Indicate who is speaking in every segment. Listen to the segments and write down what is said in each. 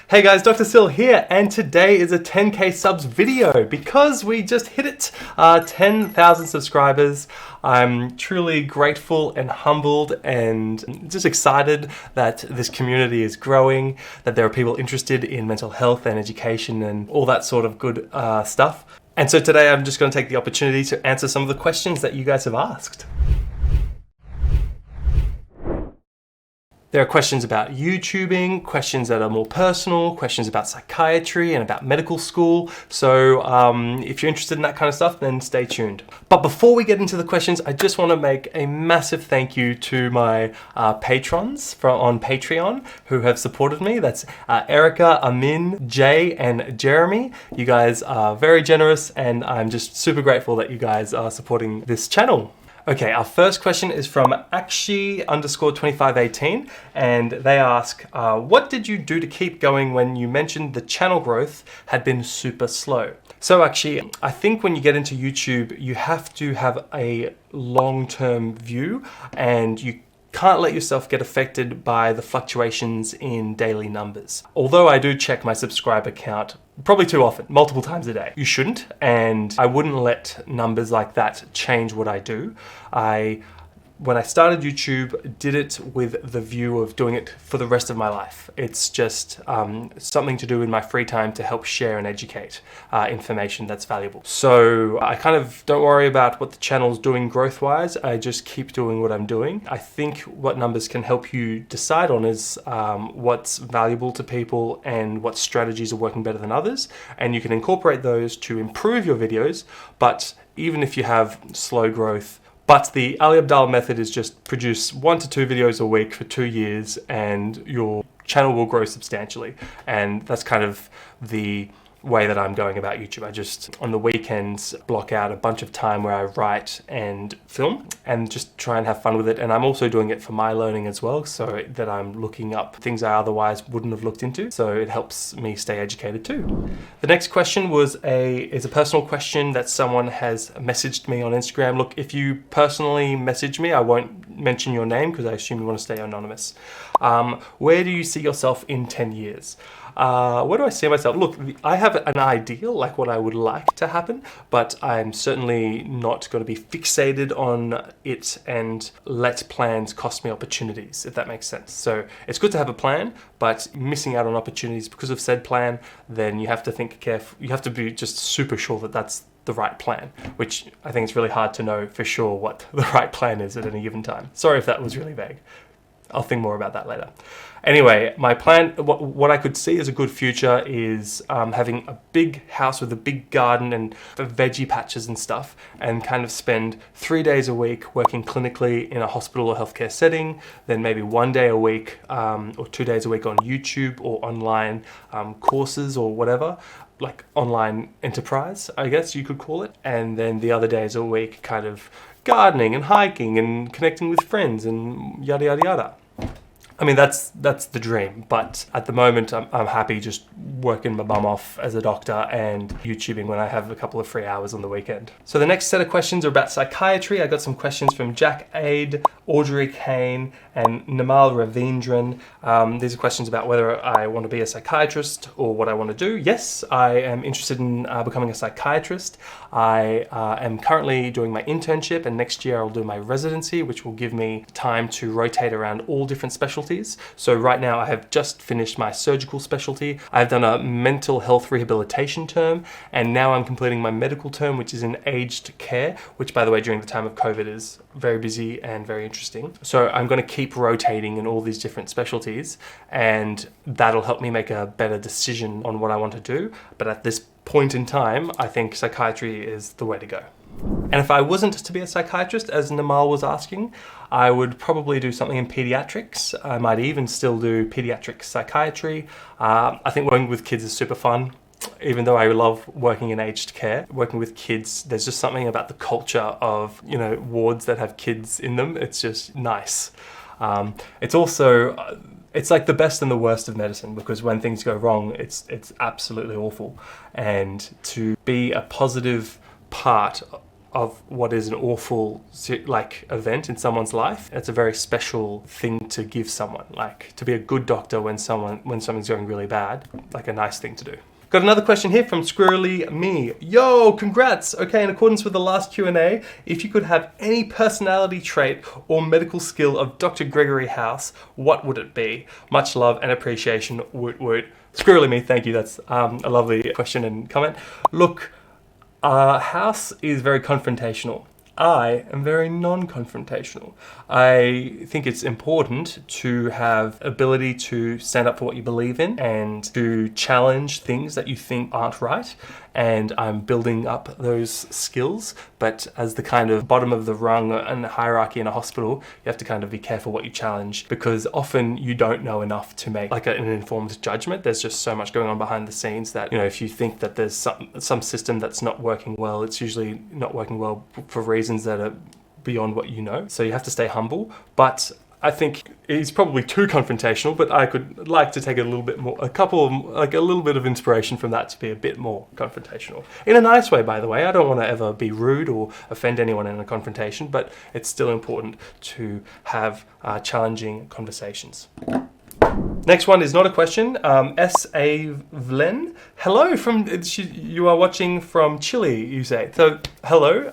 Speaker 1: Hey guys, Dr. Sil here, and today is a 10k subs video because we just hit it, 10,000 subscribers. I'm truly grateful and humbled and just excited that this community is growing, that there are people interested in mental health and education and all that sort of good stuff. And so today I'm just going to take the opportunity to answer some of the questions that you guys have asked. There are questions about YouTubing, questions that are more personal, questions about psychiatry and about medical school. So if you're interested in that kind of stuff, then stay tuned. But before we get into the questions, I just want to make a massive thank you to my patrons on Patreon who have supported me. That's Erica, Amin, Jay, and Jeremy. You guys are very generous, and I'm just super grateful that you guys are supporting this channel. Okay, our first question is from Akshi_2518, and they ask, what did you do to keep going when you mentioned the channel growth had been super slow? So Akshi, I think when you get into YouTube, you have to have a long-term view, and you can't let yourself get affected by the fluctuations in daily numbers. Although I do check my subscriber count probably too often, multiple times a day. You shouldn't, and I wouldn't let numbers like that change what I do. When I started YouTube, did it with the view of doing it for the rest of my life. It's just something to do in my free time to help share and educate information that's valuable. So I kind of don't worry about what the channel's doing growth-wise. I just keep doing what I'm doing. I think what numbers can help you decide on is what's valuable to people and what strategies are working better than others. And you can incorporate those to improve your videos, but even if you have slow growth, but the Ali Abdaal method is just produce 1 to 2 videos a week for 2 years and your channel will grow substantially. And that's kind of the way that I'm going about YouTube. I just, on the weekends, block out a bunch of time where I write and film and just try and have fun with it. And I'm also doing it for my learning as well, so that I'm looking up things I otherwise wouldn't have looked into. So it helps me stay educated too. The next question is a personal question that someone has messaged me on Instagram. Look, if you personally message me, I won't mention your name because I assume you want to stay anonymous. Where do you see yourself in 10 years? Where do I see myself? Look, I have an ideal, like what I would like to happen, but I'm certainly not going to be fixated on it and let plans cost me opportunities, if that makes sense. So it's good to have a plan, but missing out on opportunities because of said plan, then you have to think careful. You have to be just super sure that that's the right plan, which I think it's really hard to know for sure what the right plan is at any given time. Sorry if that was really vague. I'll think more about that later. Anyway, my plan, what I could see as a good future is having a big house with a big garden and veggie patches and stuff, and kind of spend 3 days a week working clinically in a hospital or healthcare setting, then maybe 1 day a week or 2 days a week on YouTube or online courses or whatever, like online enterprise, I guess you could call it. And then the other days a week kind of gardening and hiking and connecting with friends and yada yada yada. I mean, that's the dream, but at the moment I'm happy just working my bum off as a doctor and YouTubing when I have a couple of free hours on the weekend. So the next set of questions are about psychiatry. I got some questions from Jack Aid, Audrey Kane, and Namal Ravindran. These are questions about whether I want to be a psychiatrist or what I want to do. Yes, I am interested in becoming a psychiatrist. I am currently doing my internship, and next year I'll do my residency, which will give me time to rotate around all different specialties. So right now I have just finished my surgical specialty. I've done a mental health rehabilitation term, and now I'm completing my medical term, which is in aged care, which by the way, during the time of COVID is very busy and very interesting. So I'm going to keep rotating in all these different specialties, and that'll help me make a better decision on what I want to do. But at this point in time, I think psychiatry is the way to go. And if I wasn't to be a psychiatrist, as Namal was asking, I would probably do something in pediatrics. I might even still do pediatric psychiatry. I think working with kids is super fun. Even though I love working in aged care, working with kids, there's just something about the culture of, wards that have kids in them. It's just nice. It's also, it's like the best and the worst of medicine, because when things go wrong, it's absolutely awful. And to be a positive part of what is an awful like event in someone's life. It's a very special thing to give someone, like to be a good doctor when something's going really bad, like a nice thing to do. Got another question here from Squirrely Me. Yo, congrats! Okay, in accordance with the last Q&A, if you could have any personality trait or medical skill of Dr. Gregory House, what would it be? Much love and appreciation, woot woot. Squirrely Me, thank you. That's a lovely question and comment. Look, House is very confrontational. I am very non-confrontational. I think it's important to have ability to stand up for what you believe in and to challenge things that you think aren't right. And I'm building up those skills, but as the kind of bottom of the rung and the hierarchy in a hospital, you have to kind of be careful what you challenge, because often you don't know enough to make like an informed judgment. There's just so much going on behind the scenes that, if you think that there's some system that's not working well, it's usually not working well for reasons that are beyond what you know. So you have to stay humble, but I think he's probably too confrontational, but I could like to take a little bit more, a little bit of inspiration from that to be a bit more confrontational. In a nice way, by the way. I don't want to ever be rude or offend anyone in a confrontation, but it's still important to have challenging conversations. Next one is not a question. S.A. Vlen. Hello you are watching from Chile, you say. So, hello,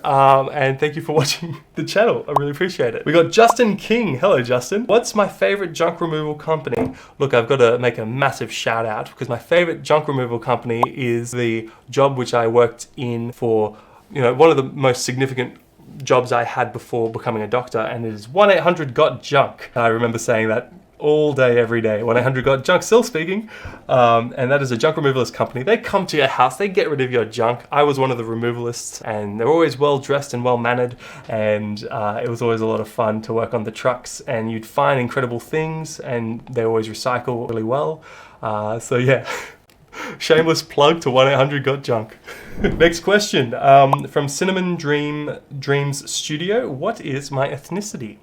Speaker 1: and thank you for watching the channel. I really appreciate it. We got Justin King. Hello, Justin. What's my favorite junk removal company? Look, I've got to make a massive shout out because my favorite junk removal company is the job which I worked in for, one of the most significant jobs I had before becoming a doctor, and it is 1-800-GOT-JUNK. I remember saying that all day, every day. 1-800-GOT-JUNK, still speaking. And that is a junk removalist company. They come to your house, they get rid of your junk. I was one of the removalists, and they're always well dressed and well mannered, and it was always a lot of fun to work on the trucks, and you'd find incredible things, and they always recycle really well. So yeah. Shameless plug to 1-800-GOT-JUNK. Next question from Cinnamon Dreams Studio. What is my ethnicity?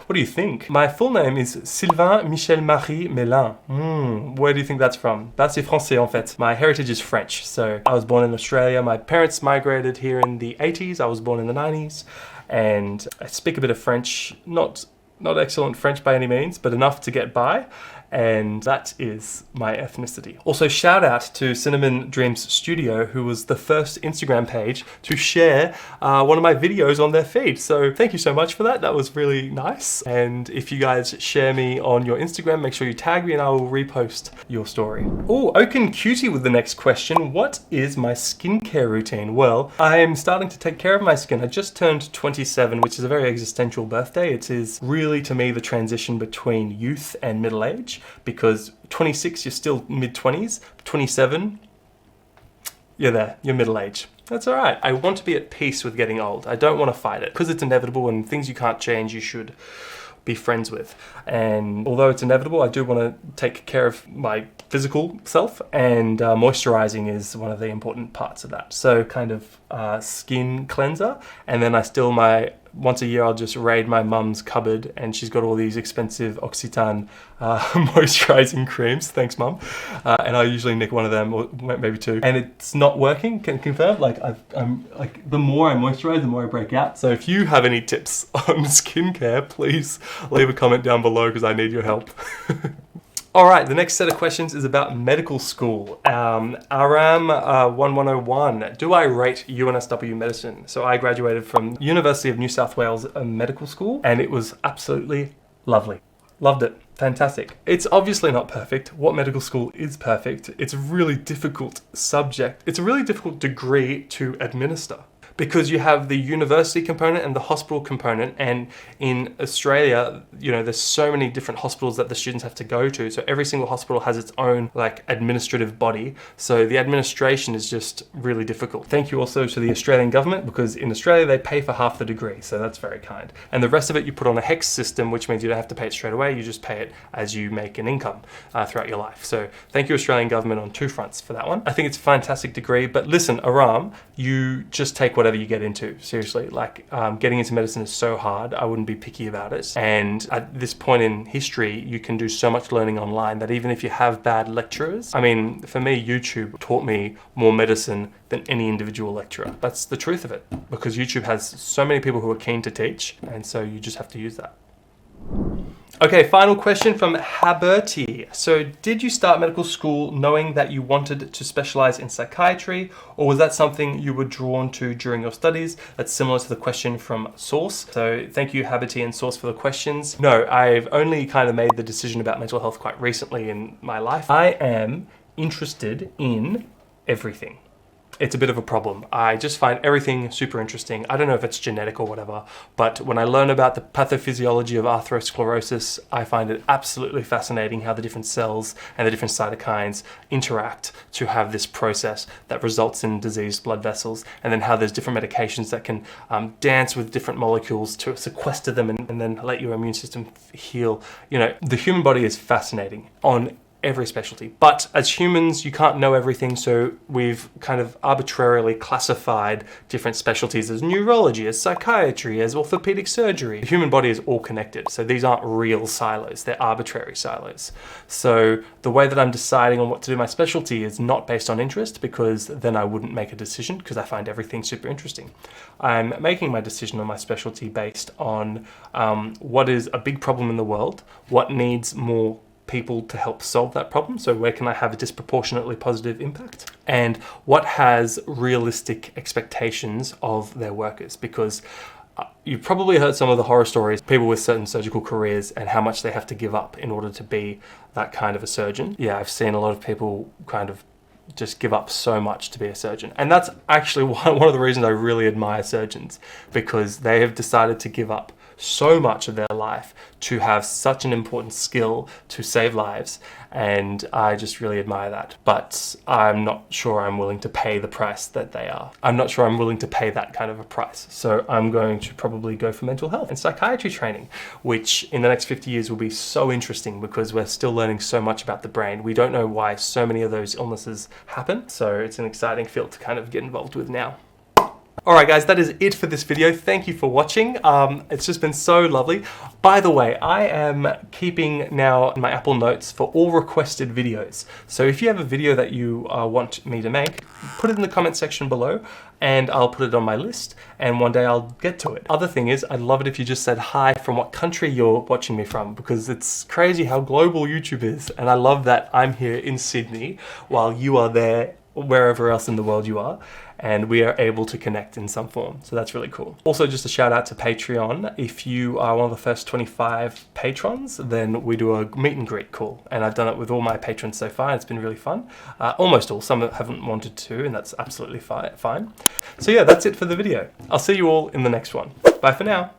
Speaker 1: What do you think? My full name is Sylvain Michel Marie Mélin. Where do you think that's from? C'est français en fait. My heritage is French. So I was born in Australia. My parents migrated here in the 80s. I was born in the 90s. And I speak a bit of French. Not excellent French by any means, but enough to get by. And that is my ethnicity. Also, shout out to Cinnamon Dreams Studio, who was the first Instagram page to share one of my videos on their feed. So thank you so much for that. That was really nice. And if you guys share me on your Instagram, make sure you tag me and I will repost your story. Oh, Oaken Cutie with the next question. What is my skincare routine? Well, I am starting to take care of my skin. I just turned 27, which is a very existential birthday. It is really, to me, the transition between youth and middle age. Because 26, you're still mid-20s. 27, you're there, you're middle age. That's all right. I want to be at peace with getting old. I don't want to fight it. Because it's inevitable and things you can't change, you should be friends with. And although it's inevitable, I do want to take care of my physical self, and moisturizing is one of the important parts of that. So kind of skin cleanser, and then once a year I'll just raid my mum's cupboard, and she's got all these expensive Occitan moisturizing creams. Thanks, mum. And I usually nick one of them, or maybe two, and it's not working. Can confirm. I'm the more I moisturize, the more I break out. So if you have any tips on skincare, please leave a comment down below because I need your help. All right, the next set of questions is about medical school. Aram1101, do I rate UNSW medicine? So I graduated from University of New South Wales Medical School, and it was absolutely lovely. Loved it. Fantastic. It's obviously not perfect. What medical school is perfect? It's a really difficult subject. It's a really difficult degree to administer, because you have the university component and the hospital component, and in Australia, there's so many different hospitals that the students have to go to, so every single hospital has its own administrative body, so the administration is just really difficult. Thank you also to the Australian government, because in Australia they pay for half the degree, so that's very kind. And the rest of it you put on a HECS system, which means you don't have to pay it straight away, you just pay it as you make an income throughout your life. So thank you, Australian government, on two fronts for that one. I think it's a fantastic degree, but listen, Aram, you just take whatever whatever you get into. Seriously, like getting into medicine is so hard. I wouldn't be picky about it. And at this point in history, you can do so much learning online that even if you have bad lecturers, I mean, for me, YouTube taught me more medicine than any individual lecturer. That's the truth of it, because YouTube has so many people who are keen to teach, and so you just have to use that. Okay, final question from Haberty. So did you start medical school knowing that you wanted to specialize in psychiatry, or was that something you were drawn to during your studies? That's similar to the question from Source. So thank you, Haberty and Source, for the questions. No, I've only kind of made the decision about mental health quite recently in my life. I am interested in everything. It's a bit of a problem. I just find everything super interesting. I don't know if it's genetic or whatever, but when I learn about the pathophysiology of atherosclerosis, I find it absolutely fascinating how the different cells and the different cytokines interact to have this process that results in diseased blood vessels, and then how there's different medications that can dance with different molecules to sequester them and then let your immune system heal. You know, the human body is fascinating on every specialty, but as humans you can't know everything, so we've kind of arbitrarily classified different specialties as neurology, as psychiatry, as orthopedic surgery. The human body is all connected, so these aren't real silos, they're arbitrary silos. So the way that I'm deciding on what to do my specialty is not based on interest, because then I wouldn't make a decision, because I find everything super interesting. I'm making my decision on my specialty based on what is a big problem in the world, what needs more people to help solve that problem, so where can I have a disproportionately positive impact, and what has realistic expectations of their workers, because you've probably heard some of the horror stories, people with certain surgical careers and how much they have to give up in order to be that kind of a surgeon. Yeah, I've seen a lot of people kind of just give up so much to be a surgeon, and that's actually one of the reasons I really admire surgeons, because they have decided to give up so much of their life to have such an important skill to save lives, and I just really admire that. But I'm not sure I'm willing to pay the price that they are. I'm not sure I'm willing to pay that kind of a price. So I'm going to probably go for mental health and psychiatry training, which in the next 50 years will be so interesting, because we're still learning so much about the brain. We don't know why so many of those illnesses happen, so it's an exciting field to kind of get involved with now. Alright guys, that is it for this video. Thank you for watching. It's just been so lovely. By the way, I am keeping now my Apple Notes for all requested videos. So if you have a video that you want me to make, put it in the comment section below and I'll put it on my list, and one day I'll get to it. Other thing is, I'd love it if you just said hi from what country you're watching me from, because it's crazy how global YouTube is, and I love that I'm here in Sydney while you are there wherever else in the world you are, and we are able to connect in some form. So that's really cool. Also, just a shout out to Patreon. If you are one of the first 25 patrons, then we do a meet and greet call, and I've done it with all my patrons so far. It's been really fun. Almost all. Some haven't wanted to, and that's absolutely fine. So yeah, that's it for the video. I'll see you all in the next one. Bye for now.